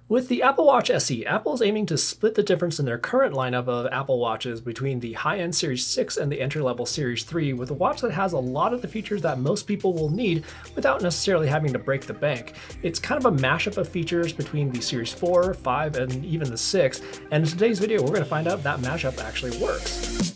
With the Apple Watch SE, Apple is aiming to split the difference in their current lineup of Apple Watches between the high-end Series 6 and the entry-level Series 3 with a watch that has a lot of the features that most people will need without necessarily having to break the bank. It's kind of a mashup of features between the Series 4, 5, and even the 6, and in today's video we're going to find out if that mashup actually works.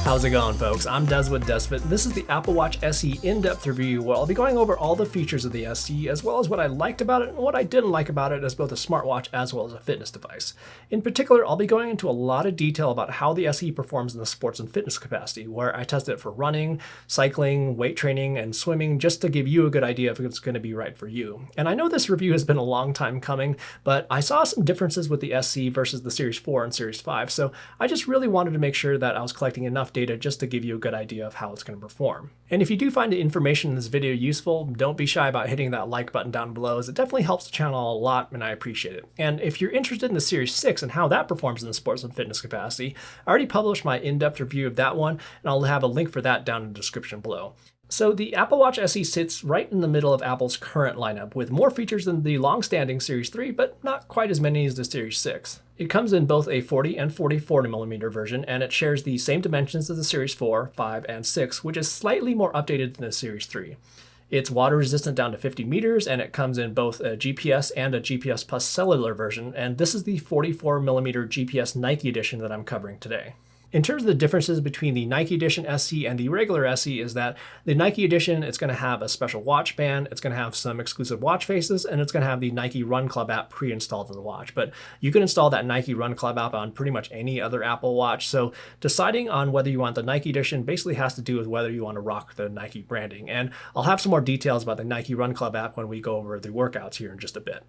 How's it going, folks? I'm Des with DesFit. This is the Apple Watch SE in-depth review where I'll be going over all the features of the SE as well as what I liked about it and what I didn't like about it as both a smartwatch as well as a fitness device. In particular, I'll be going into a lot of detail about how the SE performs in the sports and fitness capacity, where I tested it for running, cycling, weight training, and swimming just to give you a good idea if it's going to be right for you. And I know this review has been a long time coming, but I saw some differences with the SE versus the Series 4 and Series 5, so I just really wanted to make sure that I was collecting enough data just to give you a good idea of how it's going to perform. And if you do find the information in this video useful, don't be shy about hitting that like button down below, as it definitely helps the channel a lot and I appreciate it. And if you're interested in the Series 6 and how that performs in the sports and fitness capacity, I already published my in-depth review of that one, and I'll have a link for that down in the description below. So the Apple Watch SE sits right in the middle of Apple's current lineup, with more features than the long-standing Series 3, but not quite as many as the Series 6. It comes in both a 40 and 40mm version, and it shares the same dimensions as the Series 4, 5, and 6, which is slightly more updated than the Series 3. It's water resistant down to 50 meters, and it comes in both a GPS and a GPS Plus cellular version, and this is the 44mm GPS Nike edition that I'm covering today. In terms of the differences between the Nike Edition SE and the regular SE is that the Nike Edition, it's going to have a special watch band, it's going to have some exclusive watch faces, and it's going to have the Nike Run Club app pre-installed in the watch. But you can install that Nike Run Club app on pretty much any other Apple Watch, so deciding on whether you want the Nike Edition basically has to do with whether you want to rock the Nike branding. And I'll have some more details about the Nike Run Club app when we go over the workouts here in just a bit.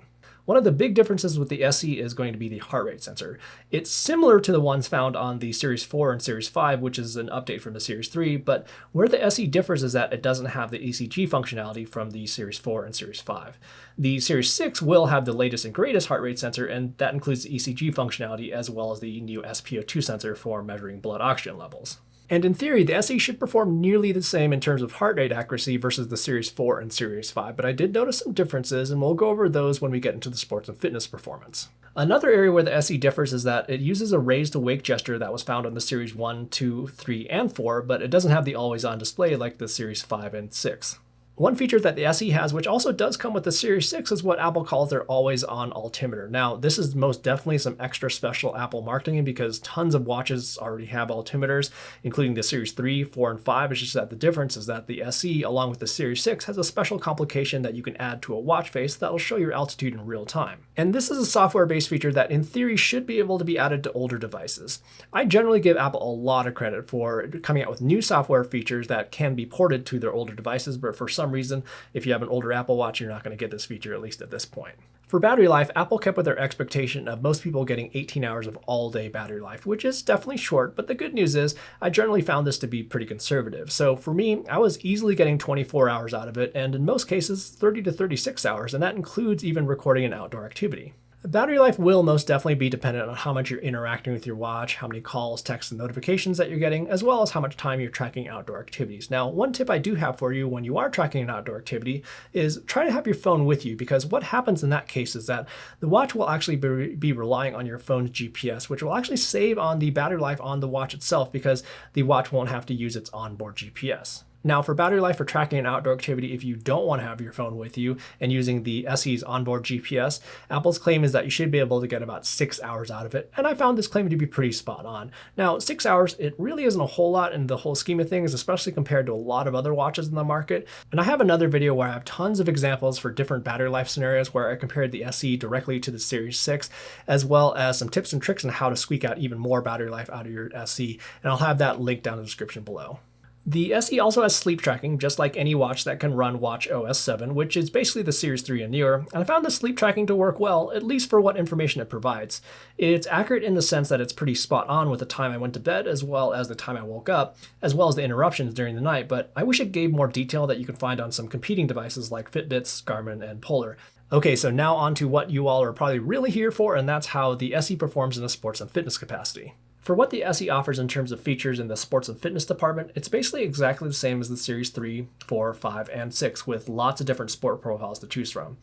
One of the big differences with the SE is going to be the heart rate sensor. It's similar to the ones found on the Series 4 and Series 5, which is an update from the Series 3, but where the SE differs is that it doesn't have the ECG functionality from the Series 4 and Series 5. The Series 6 will have the latest and greatest heart rate sensor, and that includes the ECG functionality as well as the new SpO2 sensor for measuring blood oxygen levels. And in theory, the SE should perform nearly the same in terms of heart rate accuracy versus the Series 4 and Series 5, but I did notice some differences, and we'll go over those when we get into the sports and fitness performance. Another area where the SE differs is that it uses a raise to wake gesture that was found on the Series 1, 2, 3, and 4, but it doesn't have the always-on display like the Series 5 and 6. One feature that the SE has, which also does come with the Series 6, is what Apple calls their always-on altimeter. Now, this is most definitely some extra special Apple marketing because tons of watches already have altimeters, including the Series 3, 4, and 5. It's just that the difference is that the SE, along with the Series 6, has a special complication that you can add to a watch face that will show your altitude in real time. And this is a software-based feature that, in theory, should be able to be added to older devices. I generally give Apple a lot of credit for coming out with new software features that can be ported to their older devices, but for some reason, if you have an older Apple Watch, you're not going to get this feature, at least at this point. For battery life, Apple kept with their expectation of most people getting 18 hours of all-day battery life, which is definitely short, but the good news is I generally found this to be pretty conservative. So for me, I was easily getting 24 hours out of it, and in most cases, 30 to 36 hours, and that includes even recording an outdoor activity. Battery life will most definitely be dependent on how much you're interacting with your watch, how many calls, texts, and notifications that you're getting, as well as how much time you're tracking outdoor activities. Now, one tip I do have for you when you are tracking an outdoor activity is try to have your phone with you, because what happens in that case is that the watch will actually be relying on your phone's GPS, which will actually save on the battery life on the watch itself because the watch won't have to use its onboard GPS. Now, for battery life for tracking an outdoor activity, if you don't want to have your phone with you and using the SE's onboard GPS, Apple's claim is that you should be able to get about 6 hours out of it, and I found this claim to be pretty spot on. Now, 6 hours, it really isn't a whole lot in the whole scheme of things, especially compared to a lot of other watches in the market, and I have another video where I have tons of examples for different battery life scenarios where I compared the SE directly to the Series 6, as well as some tips and tricks on how to squeak out even more battery life out of your SE, and I'll have that linked down in the description below. The SE also has sleep tracking, just like any watch that can run watchOS 7, which is basically the Series 3 and newer, and I found the sleep tracking to work well, at least for what information it provides. It's accurate in the sense that it's pretty spot on with the time I went to bed, as well as the time I woke up, as well as the interruptions during the night, but I wish it gave more detail that you can find on some competing devices like Fitbits, Garmin, and Polar. Okay, so now on to what you all are probably really here for, and that's how the SE performs in a sports and fitness capacity. For what the SE offers in terms of features in the sports and fitness department, it's basically exactly the same as the Series 3, 4, 5, and 6, with lots of different sport profiles to choose from.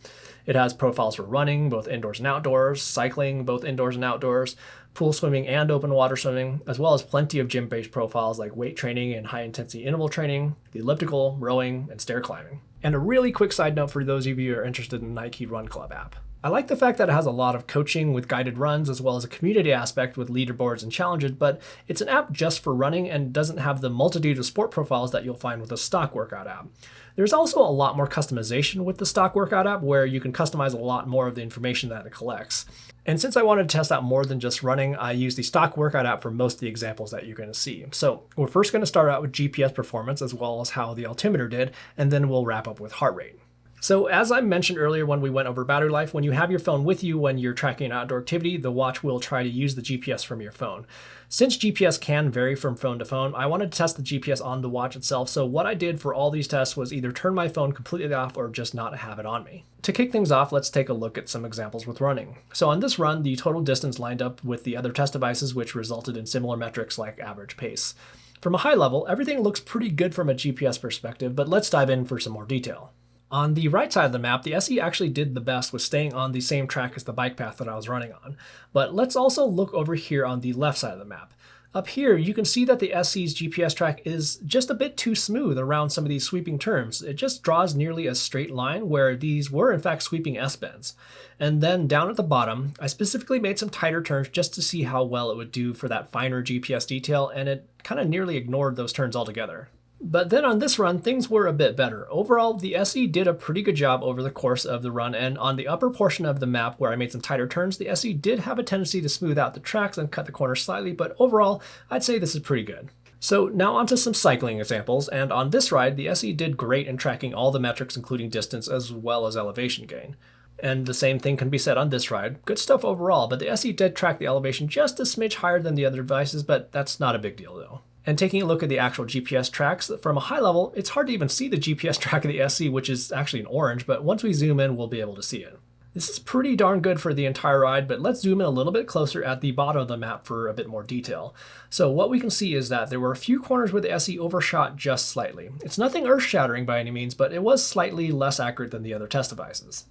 It has profiles for running, both indoors and outdoors, cycling, both indoors and outdoors, pool swimming and open water swimming, as well as plenty of gym-based profiles like weight training and high-intensity interval training, the elliptical, rowing, and stair climbing. And a really quick side note for those of you who are interested in the Nike Run Club app. I like the fact that it has a lot of coaching with guided runs as well as a community aspect with leaderboards and challenges, but it's an app just for running and doesn't have the multitude of sport profiles that you'll find with a stock workout app. There's also a lot more customization with the stock workout app where you can customize a lot more of the information that it collects. And since I wanted to test out more than just running, I used the stock workout app for most of the examples that you're going to see. So we're first going to start out with GPS performance as well as how the altimeter did, and then we'll wrap up with heart rate. So as I mentioned earlier when we went over battery life, when you have your phone with you when you're tracking an outdoor activity, the watch will try to use the GPS from your phone. Since GPS can vary from phone to phone, I wanted to test the GPS on the watch itself, so what I did for all these tests was either turn my phone completely off or just not have it on me. To kick things off, let's take a look at some examples with running. So on this run, the total distance lined up with the other test devices, which resulted in similar metrics like average pace. From a high level, everything looks pretty good from a GPS perspective, but let's dive in for some more detail. On the right side of the map, the SE actually did the best with staying on the same track as the bike path that I was running on. But let's also look over here on the left side of the map. Up here, you can see that the SE's GPS track is just a bit too smooth around some of these sweeping turns. It just draws nearly a straight line where these were in fact sweeping S-bends. And then down at the bottom, I specifically made some tighter turns just to see how well it would do for that finer GPS detail, and it kind of nearly ignored those turns altogether. But then on this run, things were a bit better. Overall, the SE did a pretty good job over the course of the run, and on the upper portion of the map where I made some tighter turns, the SE did have a tendency to smooth out the tracks and cut the corners slightly, but overall, I'd say this is pretty good. So now onto some cycling examples, and on this ride, the SE did great in tracking all the metrics including distance as well as elevation gain. And the same thing can be said on this ride. Good stuff overall, but the SE did track the elevation just a smidge higher than the other devices, but that's not a big deal though. And taking a look at the actual GPS tracks, from a high level, it's hard to even see the GPS track of the SE, which is actually in orange, but once we zoom in, we'll be able to see it. This is pretty darn good for the entire ride, but let's zoom in a little bit closer at the bottom of the map for a bit more detail. So what we can see is that there were a few corners where the SE overshot just slightly. It's nothing earth-shattering by any means, but it was slightly less accurate than the other test devices.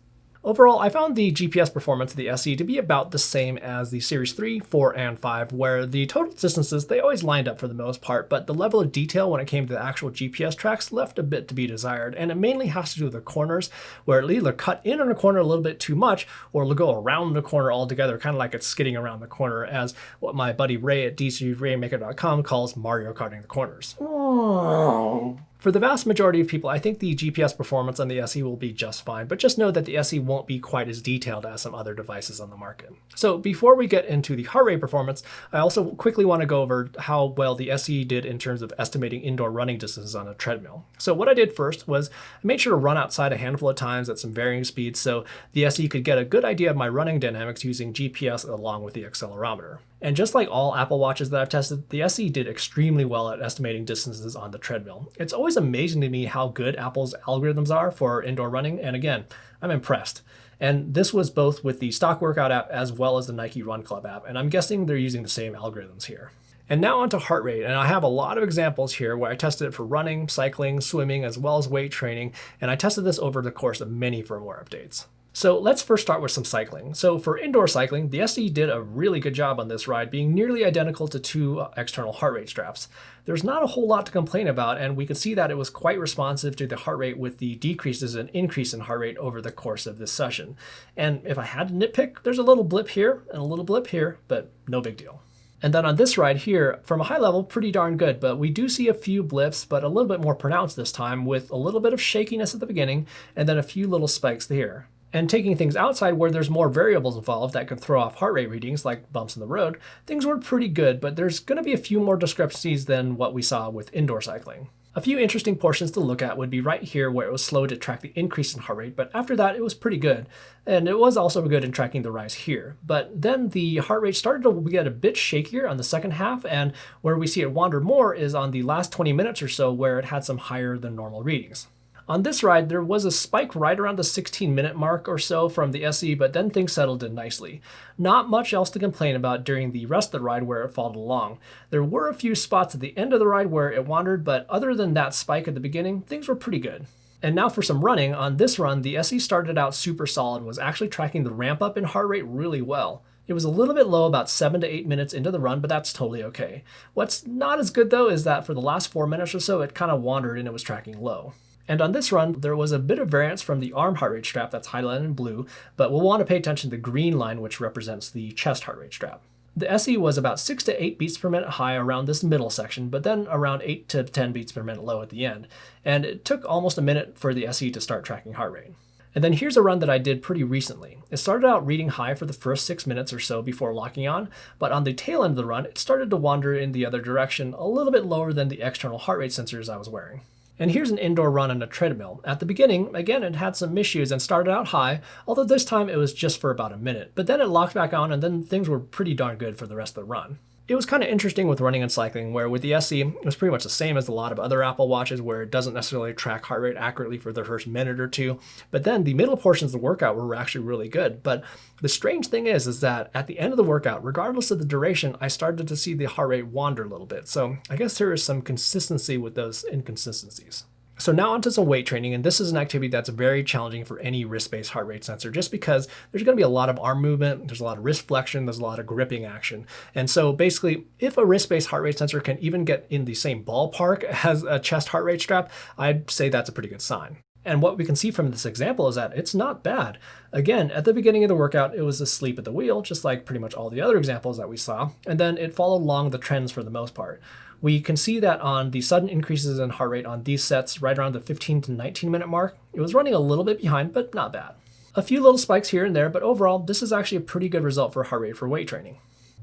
Overall, I found the GPS performance of the SE to be about the same as the Series 3, 4, and 5, where the total distances, they always lined up for the most part, but the level of detail when it came to the actual GPS tracks left a bit to be desired, and it mainly has to do with the corners, where it'll either cut in on a corner a little bit too much, or it'll go around the corner altogether, kind of like it's skidding around the corner, as what my buddy Ray at DCRaymaker.com calls Mario Karting the corners. Oh. For the vast majority of people, I think the GPS performance on the SE will be just fine, but just know that the SE won't be quite as detailed as some other devices on the market. So before we get into the heart rate performance, I also quickly want to go over how well the SE did in terms of estimating indoor running distances on a treadmill. So what I did first was I made sure to run outside a handful of times at some varying speeds so the SE could get a good idea of my running dynamics using GPS along with the accelerometer. And just like all Apple Watches that I've tested, the SE did extremely well at estimating distances on the treadmill. It's always amazing to me how good Apple's algorithms are for indoor running, and again, I'm impressed. And this was both with the stock workout app as well as the Nike Run Club app, and I'm guessing they're using the same algorithms here. And now onto heart rate, and I have a lot of examples here where I tested it for running, cycling, swimming, as well as weight training, and I tested this over the course of many firmware updates. So let's first start with some cycling. So for indoor cycling, the SE did a really good job on this ride, being nearly identical to two external heart rate straps. There's not a whole lot to complain about, and we can see that it was quite responsive to the heart rate with the decreases and increase in heart rate over the course of this session. And if I had to nitpick, there's a little blip here and a little blip here, but no big deal. And then on this ride here, from a high level, pretty darn good, but we do see a few blips, but a little bit more pronounced this time with a little bit of shakiness at the beginning and then a few little spikes here. And taking things outside where there's more variables involved that can throw off heart rate readings like bumps in the road, things were pretty good, but there's going to be a few more discrepancies than what we saw with indoor cycling. A few interesting portions to look at would be right here where it was slow to track the increase in heart rate, but after that it was pretty good. And it was also good in tracking the rise here. But then the heart rate started to get a bit shakier on the second half, and where we see it wander more is on the last 20 minutes or so where it had some higher than normal readings. On this ride, there was a spike right around the 16-minute mark or so from the SE, but then things settled in nicely. Not much else to complain about during the rest of the ride where it followed along. There were a few spots at the end of the ride where it wandered, but other than that spike at the beginning, things were pretty good. And now for some running. On this run, the SE started out super solid and was actually tracking the ramp up in heart rate really well. It was a little bit low about 7 to 8 minutes into the run, but that's totally okay. What's not as good though is that for the last 4 minutes or so, it kind of wandered and it was tracking low. And on this run, there was a bit of variance from the arm heart rate strap that's highlighted in blue, but we'll want to pay attention to the green line, which represents the chest heart rate strap. The SE was about 6 to 8 beats per minute high around this middle section, but then around 8 to 10 beats per minute low at the end. And it took almost a minute for the SE to start tracking heart rate. And then here's a run that I did pretty recently. It started out reading high for the first 6 minutes or so before locking on, but on the tail end of the run, it started to wander in the other direction, a little bit lower than the external heart rate sensors I was wearing. And here's an indoor run on a treadmill. At the beginning, again, it had some issues and started out high, although this time it was just for about a minute. But then it locked back on and then things were pretty darn good for the rest of the run. It was kind of interesting with running and cycling, where with the SE, it was pretty much the same as a lot of other Apple Watches, where it doesn't necessarily track heart rate accurately for the first minute or two. But then the middle portions of the workout were actually really good. But the strange thing is that at the end of the workout, regardless of the duration, I started to see the heart rate wander a little bit. So I guess there is some consistency with those inconsistencies. So now onto some weight training, and this is an activity that's very challenging for any wrist-based heart rate sensor, just because there's going to be a lot of arm movement, there's a lot of wrist flexion, there's a lot of gripping action. And so basically, if a wrist-based heart rate sensor can even get in the same ballpark as a chest heart rate strap, I'd say that's a pretty good sign. And what we can see from this example is that it's not bad. Again, at the beginning of the workout, it was asleep at the wheel, just like pretty much all the other examples that we saw, and then it followed along the trends for the most part. We can see that on the sudden increases in heart rate on these sets right around the 15 to 19 minute mark, it was running a little bit behind, but not bad. A few little spikes here and there, but overall, this is actually a pretty good result for heart rate for weight training.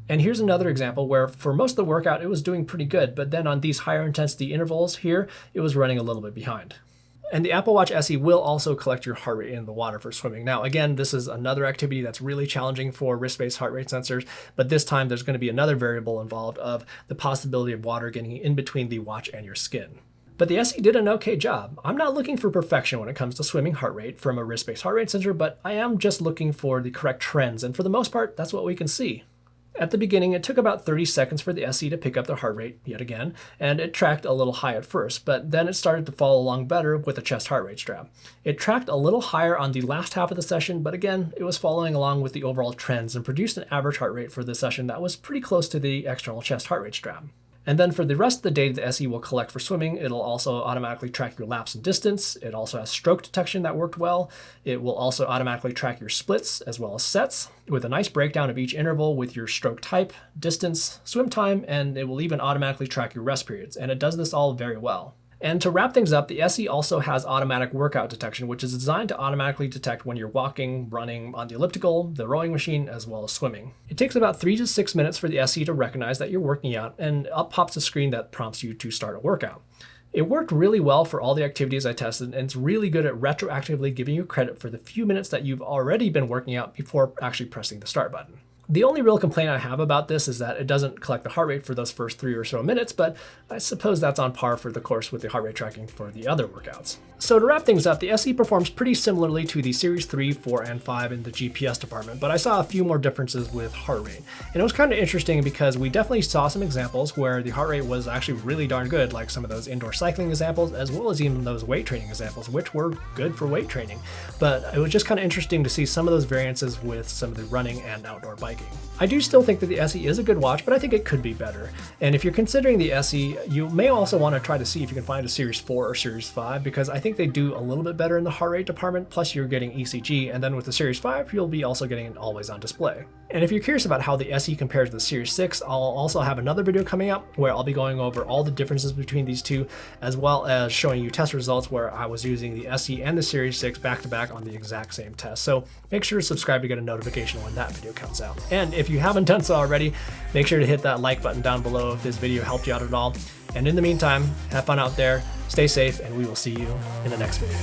And here's another example where for most of the workout, it was doing pretty good, but then on these higher intensity intervals here, it was running a little bit behind. And the Apple Watch SE will also collect your heart rate in the water for swimming. Now, again, this is another activity that's really challenging for wrist-based heart rate sensors, but this time there's going to be another variable involved of the possibility of water getting in between the watch and your skin. But the SE did an okay job. I'm not looking for perfection when it comes to swimming heart rate from a wrist-based heart rate sensor, but I am just looking for the correct trends, and for the most part, that's what we can see. At the beginning, it took about 30 seconds for the SE to pick up the heart rate yet again, and it tracked a little high at first, but then it started to follow along better with the chest heart rate strap. It tracked a little higher on the last half of the session, but again, it was following along with the overall trends and produced an average heart rate for the session that was pretty close to the external chest heart rate strap. And then for the rest of the data the SE will collect for swimming, it'll also automatically track your laps and distance. It also has stroke detection that worked well. It will also automatically track your splits as well as sets with a nice breakdown of each interval with your stroke type, distance, swim time, and it will even automatically track your rest periods. And it does this all very well. And to wrap things up, the SE also has automatic workout detection, which is designed to automatically detect when you're walking, running on the elliptical, the rowing machine, as well as swimming. It takes about 3 to 6 minutes for the SE to recognize that you're working out, and up pops a screen that prompts you to start a workout. It worked really well for all the activities I tested, and it's really good at retroactively giving you credit for the few minutes that you've already been working out before actually pressing the start button. The only real complaint I have about this is that it doesn't collect the heart rate for those first 3 or so minutes, but I suppose that's on par for the course with the heart rate tracking for the other workouts. So to wrap things up, the SE performs pretty similarly to the Series 3, 4, and 5 in the GPS department, but I saw a few more differences with heart rate. And it was kind of interesting because we definitely saw some examples where the heart rate was actually really darn good, like some of those indoor cycling examples, as well as even those weight training examples, which were good for weight training. But it was just kind of interesting to see some of those variances with some of the running and outdoor biking. I do still think that the SE is a good watch, but I think it could be better. And if you're considering the SE, you may also want to try to see if you can find a Series 4 or Series 5, because I think they do a little bit better in the heart rate department, plus you're getting ECG, and then with the Series 5, you'll be also getting an always-on display. And if you're curious about how the SE compares to the Series 6, I'll also have another video coming up where I'll be going over all the differences between these two, as well as showing you test results where I was using the SE and the Series 6 back-to-back on the exact same test. So make sure to subscribe to get a notification when that video comes out. And if you haven't done so already, make sure to hit that like button down below if this video helped you out at all. And in the meantime, have fun out there, stay safe, and we will see you in the next video.